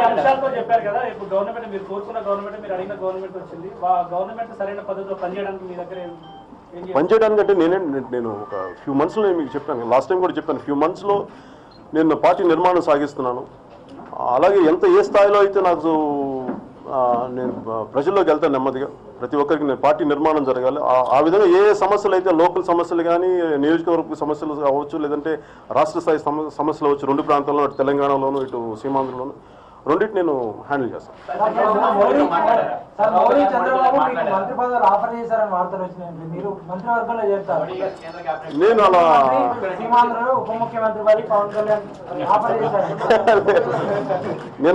అంశాలతో చెప్పారు కదా, ఇప్పుడు గవర్నమెంట్ మీరు కోరుకున్న గవర్నమెంట్, మీరు అడిగిన గవర్నమెంట్ వచ్చింది. గవర్నమెంట్ సరైన పద్ధతిలో పనిచేయడానికి మీ దగ్గర పనిచేయడానికి అంటే నేను ఒక ఫ్యూ మంత్స్లో మీకు చెప్పాను, లాస్ట్ టైం కూడా చెప్పాను, ఫ్యూ మంత్స్లో నేను పార్టీ నిర్మాణం సాగిస్తున్నాను. అలాగే ఏ స్థాయిలో అయితే నాకు నేను ప్రజల్లోకి వెళ్తాను నెమ్మదిగా, ప్రతి ఒక్కరికి నేను పార్టీ నిర్మాణం జరగాలి. ఆ విధంగా ఏ సమస్యలు అయితే లోకల్ సమస్యలు కానీ, నియోజకవర్గ సమస్యలు అవ్వచ్చు, లేదంటే రాష్ట్ర స్థాయి సమస్యలు అవ్వచ్చు, రెండు ప్రాంతాల్లో అటు తెలంగాణలోను ఇటు సీమాంధ్రలోను రెండింటి నేను హ్యాండిల్ చేస్తాను. నేను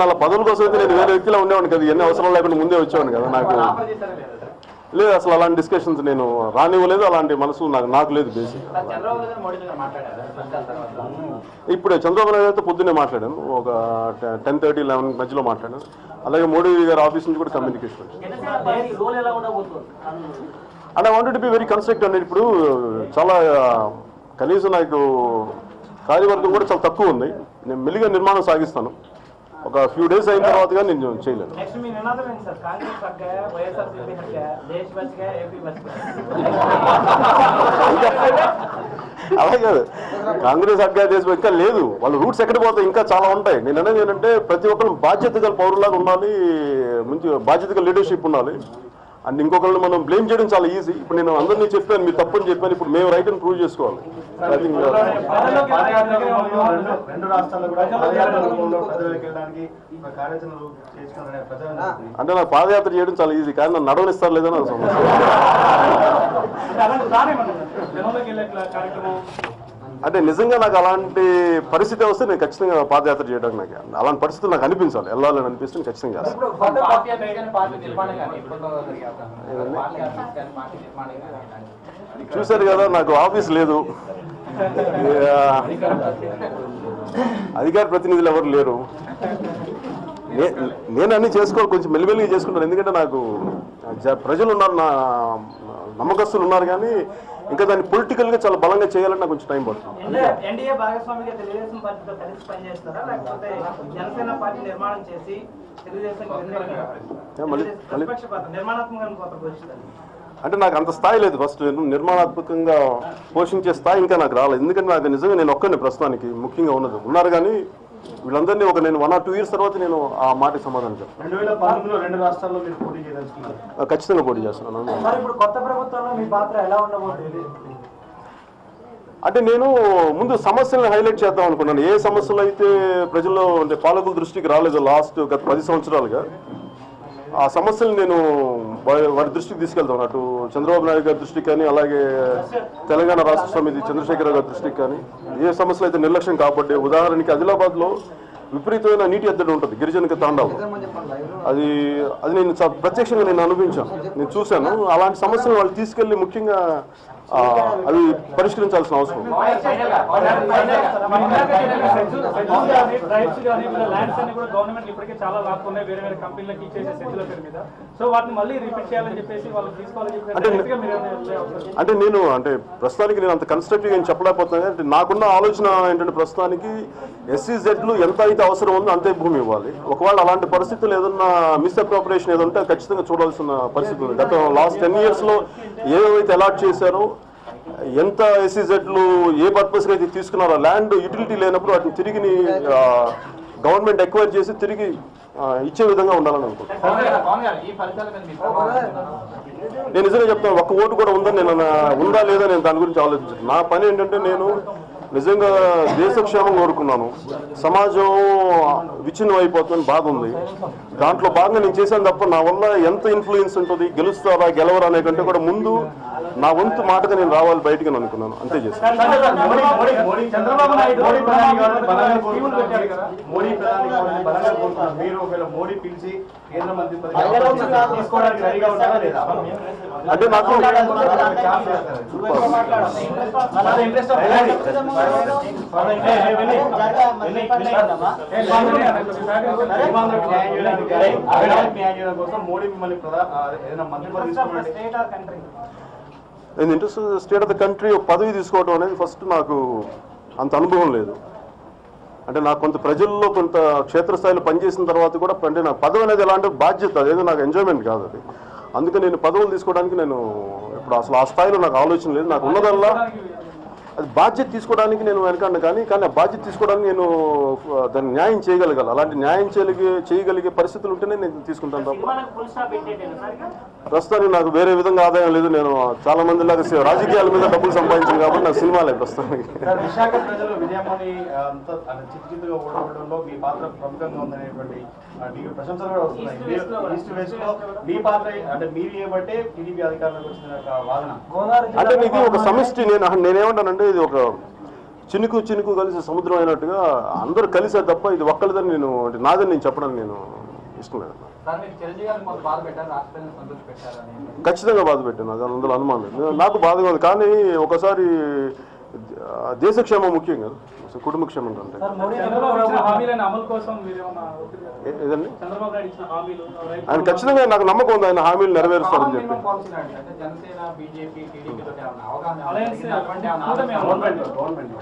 అలా పదవుల కోసం అయితే నేను వేరే వ్యక్తిలో ఉండేవాడిని కదా, ఎన్ని అవసరం లేకుండా ముందే వచ్చేవాడిని కదా. నాకు లేదు అసలు అలాంటి డిస్కషన్స్ నేను రానివ్వలేదు, అలాంటి మనసు నాకు లేదు. బేసిక్ ఇప్పుడే చంద్రబాబు నాయుడు అయితే పొద్దున్నే మాట్లాడాను, ఒక 10:30, 11 మధ్యలో మాట్లాడాను. అలాగే మోడీ గారి ఆఫీస్ నుంచి కూడా communication and I wanted to be very constructive అండి. ఇప్పుడు చాలా కనీసం నాకు కార్యవర్గం కూడా చాలా తక్కువ ఉంది. నేను మెల్లిగా నిర్మాణం సాగిస్తాను. ఒక ఫ్యూ డేస్ అయిన తర్వాత కానీ నేను చేయలేను. అలాగే కాదు, కాంగ్రెస్ హక్కా దేశం ఇంకా లేదు, వాళ్ళ రూట్స్ ఎక్కడ పోతాయి, ఇంకా చాలా ఉంటాయి. నేను అనేది ఏంటంటే ప్రతి ఒక్కరు బాధ్యత గల పౌరులాగా ఉండాలి, మంచి బాధ్యత గల లీడర్షిప్ ఉండాలి. అండ్ ఇంకొకరిని మనం బ్లేమ్ చేయడం చాలా ఈజీ. ఇప్పుడు నేను అందరినీ చెప్పాను, మీరు తప్పని చెప్పాను, ఇప్పుడు మేము రైట్ అని ప్రూవ్ చేసుకోవాలి. అంటే నాకు పాదయాత్ర చేయడం చాలా ఈజీ, కానీ నన్ను నడవనిస్తారు లేదని నాకు సమస్య. అంటే నిజంగా నాకు అలాంటి పరిస్థితి వస్తే నేను ఖచ్చితంగా పాదయాత్ర చేయడానికి నాకు అలాంటి పరిస్థితులు నాకు అనిపించాలి, వెళ్ళాలని అనిపిస్తే ఖచ్చితంగా చేస్తాను. చూశారు కదా, నాకు ఆఫీస్ లేదు, అధికార ప్రతినిధులు ఎవరు లేరు. నేను అన్ని చేసుకోవాలి, కొంచెం మెల్లిమెల్లిగా చేసుకుంటాను. ఎందుకంటే నాకు ప్రజలు ఉన్నారు, నా నమ్మకస్తులు ఉన్నారు, కానీ ఇంకా దాన్ని పొలిటికల్గా చాలా బలంగా చేయాలని నాకు కొంచెం టైం పడుతుంది. అంటే నాకు అంత స్థాయి లేదు. ఫస్ట్ నిర్మాణాత్మకంగా పోషించే స్థాయి ఇంకా నాకు రాలేదు. ఎందుకంటే నాకు నిజంగా నేను ఒక్కడిని ప్రస్తుతానికి ముఖ్యంగా ఉన్నారు కానీ వీళ్ళందరినీ ఒక నేను 1 or 2 years తర్వాత నేను ఆ మాటకి సమాధానం చెప్తాను. 2014లో 2 రాష్ట్రాల్లో మీరు పోటీ చేయదలుచుకున్నారు. ఖచ్చితంగా పోటీ చేస్తున్నాను. అంటే నేను ముందు సమస్యలను హైలైట్ చేద్దాం అనుకున్నాను. ఏ సమస్యలు అయితే ప్రజల్లో అంటే పాలకుల దృష్టికి రాలేదు గత 10 సంవత్సరాలుగా, ఆ సమస్యలు నేను వారి దృష్టికి తీసుకెళ్తాను. అటు చంద్రబాబు నాయుడు గారి దృష్టికి కానీ, అలాగే తెలంగాణ రాష్ట్ర సమితి చంద్రశేఖరరావు గారి దృష్టికి కానీ, ఏ సమస్యలు అయితే నిర్లక్ష్యం కాబట్టి, ఉదాహరణకి ఆదిలాబాద్లో విపరీతమైన నీటి ఎద్దడి ఉంటుంది, గిరిజనక తాండాలు. అది నేను ప్రత్యక్షంగా నేను అనుభవించాను, నేను చూశాను. అలాంటి సమస్యలు వాళ్ళు తీసుకెళ్లి ముఖ్యంగా అవి పరిష్కరించాల్సిన అవసరం. అంటే నేను ప్రస్తుతానికి నేను అంత కన్స్ట్రక్టివ్ ఏం చెప్పలేకపోతున్నాను. అంటే నాకున్న ఆలోచన ఏంటంటే ప్రస్తుతానికి SEZలు ఎంత అయితే అవసరం ఉందో అంతే భూమి ఇవ్వాలి. ఒకవేళ అలాంటి పరిస్థితులు ఏదన్నా మిస్అప్రోప్రియేషన్ ఏదో ఉంటే ఖచ్చితంగా చూడాల్సిన పరిస్థితి ఉంది. గత లాస్ట్ 10 yearsలో ఏవైతే అలాట్ చేశారో, ఎంత SEZలు ఏ పర్పస్గా అయితే తీసుకున్నారో, ల్యాండ్ యూటిలిటీ లేనప్పుడు వాటిని తిరిగి గవర్నమెంట్ ఎక్వైర్ చేసి తిరిగి ఇచ్చే విధంగా ఉండాలని అనుకుంటున్నాను. నేను నిజంగా చెప్తాను, ఒక్క ఓటు కూడా ఉందా లేదా నేను దాని గురించి ఆలోచించాను. నా పని ఏంటంటే నేను నిజంగా దేశక్షేమం కోరుకున్నాను. సమాజం విచ్ఛిన్నం అయిపోతుందని బాధ ఉంది. దాంట్లో భాగంగా నేను చేశాను తప్ప నా వల్ల ఎంత ఇన్ఫ్లుయెన్స్ ఉంటుంది, గెలుస్తారా గెలవరా అనే కంటే కూడా ముందు నా వంతు మాటగా నేను రావాలి బయటికి అనుకున్నాను, అంతే చేశాను. అంటే నాకు interest state of the country ఒక పదవి తీసుకోవడం అనేది ఫస్ట్ నాకు అంత అనుభవం లేదు. అంటే నాకు కొంత ప్రజల్లో కొంత క్షేత్రస్థాయిలో పనిచేసిన తర్వాత కూడా అంటే నాకు పదవి అనేది ఎలాంటి బాధ్యత, అదేదో నాకు ఎంజాయ్మెంట్ కాదు అది. అందుకే నేను పదవులు తీసుకోవడానికి నేను ఇప్పుడు అసలు ఆ స్థాయిలో నాకు ఆలోచన లేదు. నాకు ఉన్నదల్లా అది బాధ్యత తీసుకోవడానికి నేను వెనకండి, కానీ ఆ బాధ్యత తీసుకోవడానికి నేను దాన్ని న్యాయం చేయగలగాలి. అలాంటి న్యాయం చేయగలిగే పరిస్థితులు ఉంటేనే నేను తీసుకుంటాను తప్ప ప్రస్తుతానికి నాకు వేరే విధంగా ఆదాయం లేదు. నేను చాలా మంది లాగా రాజకీయాల మీద డబ్బులు సంపాదించాను కాబట్టి నాకు సినిమాలే ప్రస్తుతానికి. విశాఖ ప్రజలు విజయమ్మని చిత్తుగా ఓడగొట్టడంలో మీ పాత్ర ప్రముఖంగా ఉందనేటువంటి ప్రశంసలు కూడా వస్తున్నాయి. ఈస్ట్ వెస్ట్ లో మీ పాత్ర అంటే మీరు ఏమంటే టీడీపీ అధికారంలోకి వచ్చిన వాదన అంటే ఇది ఒక సమిష్టి. నేనేమంటానంటే ఇది ఒక చినుకు చినుకు కలిసి సముద్రం అయినట్టుగా అందరూ కలిసే తప్ప ఇది ఒక్కరిదని నేను అంటే నాదని నేను చెప్పడానికి నేను ఇష్టం లేదు. ఖచ్చితంగా బాధ పెట్టాను, అది అందులో అనుమానం లేదు. నాకు బాధగా ఉంది, కానీ ఒకసారి దేశక్షేమం ముఖ్యం కదా, కుటుంబ క్షేమం కంటే. ఏదండి ఆయన ఖచ్చితంగా నాకు నమ్మకం ఉంది, ఆయన హామీలు నెరవేరుస్తారని చెప్పి.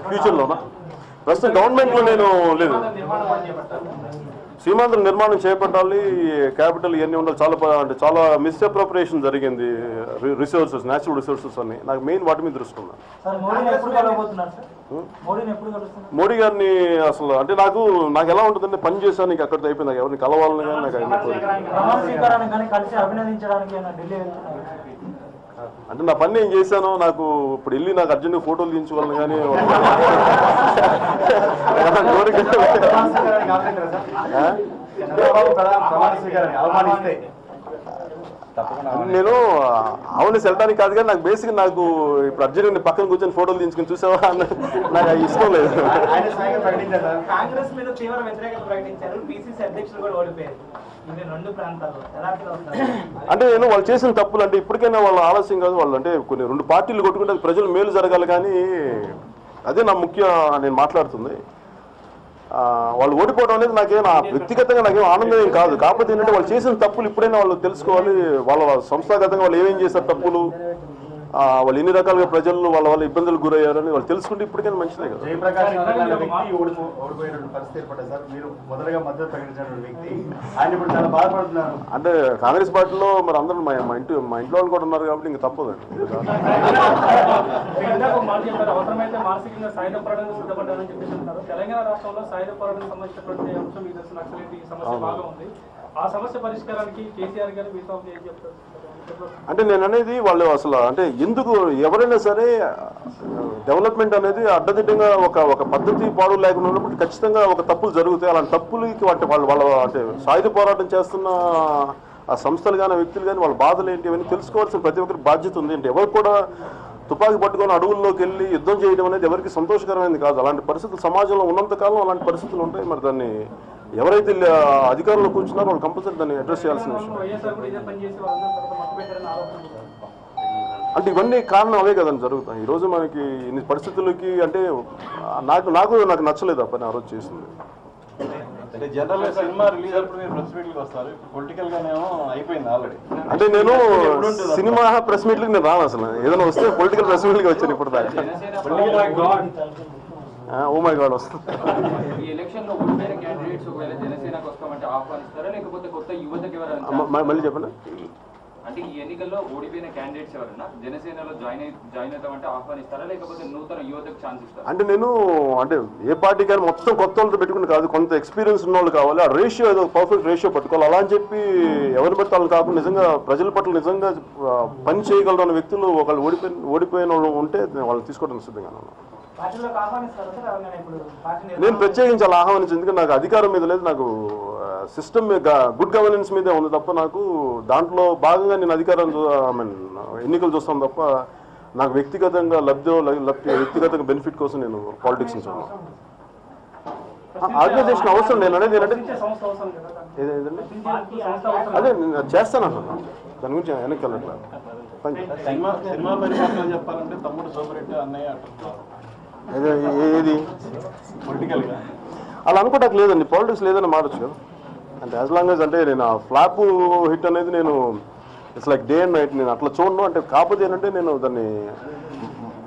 ఫ్యూచర్లోనా? ప్రస్తుతం గవర్నమెంట్లో నేను లేదు. సీమాంధ్ర నిర్మాణం చేపట్టాలి, క్యాపిటల్ ఇవన్నీ ఉండాలి. చాలా మిస్అప్రోప్రియేషన్ జరిగింది, రిసోర్సెస్, న్యాచురల్ రిసోర్సెస్ అన్ని. నాకు మెయిన్ వాటి మీద దృష్టి ఉంది. మోడీ గారిని అసలు అంటే నాకు ఎలా ఉంటుందంటే పని చేశాను నీకు అక్కడితో అయిపోయింది, నాకు ఎవరిని కలవాలని కానీ నాకు అంటే నా పని నేను చేశాను. నాకు ఇప్పుడు వెళ్ళి నాకు అర్జెంట్గా ఫోటోలు తీయించుకోవాలని కానీ నేను అవును వెళ్ళడానికి కాదు, కానీ నాకు బేసిక్ నాకు ఇప్పుడు అర్జెంట్ పక్కన కూర్చొని ఫోటోలు తీసుకుని చూసావా నాకు ఇష్టం లేదు. కాంగ్రెస్ మీద తీవ్ర వ్యతిరేకత ప్రకటించారు, పిసిసి అధ్యక్షులు కూడా ఓడిపోయారు. అంటే నేను వాళ్ళు చేసిన తప్పులు అంటే ఇప్పటికైనా వాళ్ళు ఆలస్యం కాదు. వాళ్ళు అంటే కొన్ని 2 పార్టీలు కొట్టుకుంటే అది ప్రజలు మేలు జరగాలి, కానీ అదే నా ముఖ్య నేను మాట్లాడుతుంది. వాళ్ళు ఓడిపోవడం అనేది నా వ్యక్తిగతంగా నాకేం ఆనందం ఏం కాదు. కాకపోతే ఏంటంటే వాళ్ళు చేసిన తప్పులు ఇప్పుడైనా వాళ్ళు తెలుసుకోవాలి. వాళ్ళ సంస్థాగతంగా వాళ్ళు ఏమేం చేశారు తప్పులు, వాళ్ళు ఎన్ని రకాలుగా ప్రజలు వాళ్ళ ఇబ్బందులకు గురయ్యారని వాళ్ళు తెలుసుకుంటే ఇప్పటికైనా మంచిదే కదా. జయప్రకాష్ ఓడిపోయిన పరిస్థితి ఏర్పడ్డది సార్. మీరు మొదలుగా మద్దతు ప్రకటించినటువంటి వ్యక్తి ఆయన ఇప్పుడు చాలా బాధపడుతున్నారు. అంటే కాంగ్రెస్ పార్టీలో మరి అందరూ మా ఇంట్లో వాళ్ళు కూడా ఉన్నారు కాబట్టి ఇంకా తప్పదండి. అవసరమైతే మానసికంగా సాయుధ పోరాటానికి సిద్ధపడ్డారని చెప్పేసి అంటారు. తెలంగాణ రాష్ట్రంలో సాయుధ పోరాటానికి సంబంధించినటువంటి అంశం మీద నక్సలైట్ సమస్య బాగా ఉంది. ఆ సమస్య పరిష్కారానికి కేసీఆర్ గారు మీతో ఏం చెప్తారు? అంటే నేను అనేది వాళ్ళు అసలు అంటే ఎందుకు ఎవరైనా సరే డెవలప్మెంట్ అనేది అడ్డదిడ్డంగా ఒక పద్ధతి పాడు లేకుండా ఉన్నప్పుడు ఖచ్చితంగా ఒక తప్పులు జరుగుతాయి. అలాంటి తప్పులకి వాళ్ళ అంటే సాయుధ పోరాటం చేస్తున్న ఆ సంస్థలు కానీ వ్యక్తులు కానీ వాళ్ళ బాధలు ఏంటి ఇవన్నీ తెలుసుకోవాల్సిన ప్రతి ఒక్కరికి బాధ్యత ఉంది. అంటే ఎవరు కూడా తుపాకీ పట్టుకొని అడవుల్లోకి వెళ్ళి యుద్ధం చేయడం అనేది ఎవరికి సంతోషకరమైనది కాదు. అలాంటి పరిస్థితులు సమాజంలో ఉన్నంతకాలం అలాంటి పరిస్థితులు ఉంటాయి. మరి దాన్ని ఎవరైతే అధికారంలో కూర్చున్నారో వాళ్ళు కంపల్సరీ దాన్ని అడ్రస్ చేయాల్సిన విషయం. అంటే ఇవన్నీ కారణం అవే కదండి జరుగుతాయి. ఈరోజు మనకి ఇన్ని పరిస్థితులకి అంటే నాకు నచ్చలేదు ఆ పని ఆ రోజు చేసింది. జనరల్ సినిమా రిలీజ్ అప్పుడు మీరు ప్రెస్ మీట్లకు వస్తారు, పొలిటికల్ గానేమో అయిపోయింది ఆల్రెడీ. అంటే నేను సినిమా ప్రెస్ మీట్లకి నేను రాను, అసలు ఏదైనా వస్తే పొలిటికల్ ప్రెస్ మీట్లకి వచ్చాను ఇప్పుడు దాకా. ఓ మై గాడ్ వస్తుంది. మళ్ళీ చెప్పండి. అంటే ఈ ఎన్నికల్లో ఓడిపోయిన క్యాండిడేట్స్ ఎవరన్నా జనసేనలో జాయిన్ అవుతామంటే ఆహ్వానిస్తారా, లేకపోతే నూతన యువతకు ఛాన్స్ ఇస్తారా? అంటే నేను అంటే ఏ పార్టీ కానీ మొత్తం కొత్త వాళ్ళతో పెట్టుకుని కాదు, కొంత ఎక్స్పీరియన్స్ ఉన్న వాళ్ళు కావాలి. ఆ రేషియో ఏదో పర్ఫెక్ట్ రేషియో పట్టుకోవాలి. అలా అని చెప్పి ఎవరు పెట్టాలని కాకుండా నిజంగా ప్రజల పట్ల నిజంగా పని చేయగలరు అన్న వ్యక్తులు ఒకళ్ళు ఓడిపోయిన వాళ్ళు ఉంటే వాళ్ళని తీసుకోవడానికి సిద్ధంగా ఉన్నాను. నేను ప్రత్యేకించి అలా ఆహ్వానించి, ఎందుకంటే నాకు అధికారం మీద లేదు, నాకు సిస్టమ్ గుడ్ గవర్నెన్స్ మీదే ఉంది తప్ప నాకు దాంట్లో భాగంగా నేను అధికారం ఎన్నికలు చూస్తాను తప్ప నాకు వ్యక్తిగతంగా వ్యక్తిగతంగా బెనిఫిట్ కోసం నేను పాలిటిక్స్ చూస్తాను. ఆర్గనైజేషన్ అవసరం నేను అనేది ఏంటంటే ఏదండి అదే నేను చేస్తానన్నా దాని గురించి వెనక్కి వెళ్ళట్లేదు. సినిమా పరిశ్రమలో చెప్పాలంటే తమ్ముడు సోమరెడ్డి అన్నయ్య అంటున్నారు. ఏది పొలిటికల్గా అలా అనుకోవడానికి లేదండి, పాలిటిక్స్ లేదని మారచ్చు కదా. అంటే యాజ్ లాంగ్ యాజ్ అంటే నేను ఆ ఫ్లాప్ హిట్ అనేది నేను it's like day and night నేను అట్లా చూడను. అంటే కాకపోతే ఏంటంటే నేను దాన్ని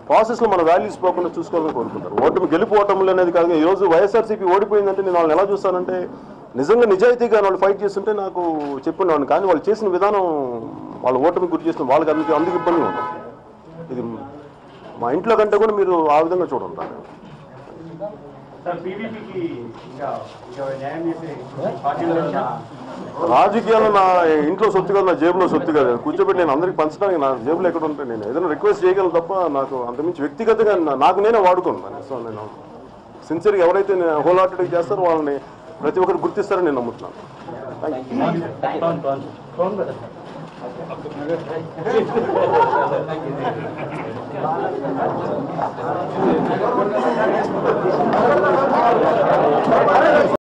ప్రాసెస్లో మన వాల్యూస్ పోకుండా చూసుకోవాలని కోరుకుంటారు. ఓటమి గెలుపు ఓటములు అనేది కాదు. ఈరోజు వైఎస్ఆర్సీపీ ఓడిపోయిందంటే నేను వాళ్ళని ఎలా చూస్తానంటే నిజంగా నిజాయితీగా వాళ్ళు ఫైట్ చేస్తుంటే నాకు చెప్పినాను. కానీ వాళ్ళు చేసిన విధానం వాళ్ళ ఓటమి గురి చేసిన వాళ్ళకి అందుకు ఇబ్బంది ఉంది. ఇది మా ఇంట్లో కంటే కూడా మీరు ఆ విధంగా చూడండి. సార్ టీడీపీకి ఇంకా న్యాయం చేసే పార్టీలో రాజకీయాలు నా ఇంట్లో సొత్తు కాదు, నా జేబులో సొత్తు కాదు. కూర్చోబెట్టి నేను అందరికి పంచడానికి నా జేబులో ఎక్కడ ఉంటే నేను ఏదైనా రిక్వెస్ట్ చేయగలను తప్ప నాకు అంతమించి వ్యక్తిగతంగా నాకు నేనే వాడుకున్నాను. సో నేను సిన్సియర్గా ఎవరైతే నేను హోల్ హార్టెడ్గా చేస్తారో వాళ్ళని ప్రతి ఒక్కరు గుర్తిస్తారని నేను నమ్ముతున్నాను. Thank you.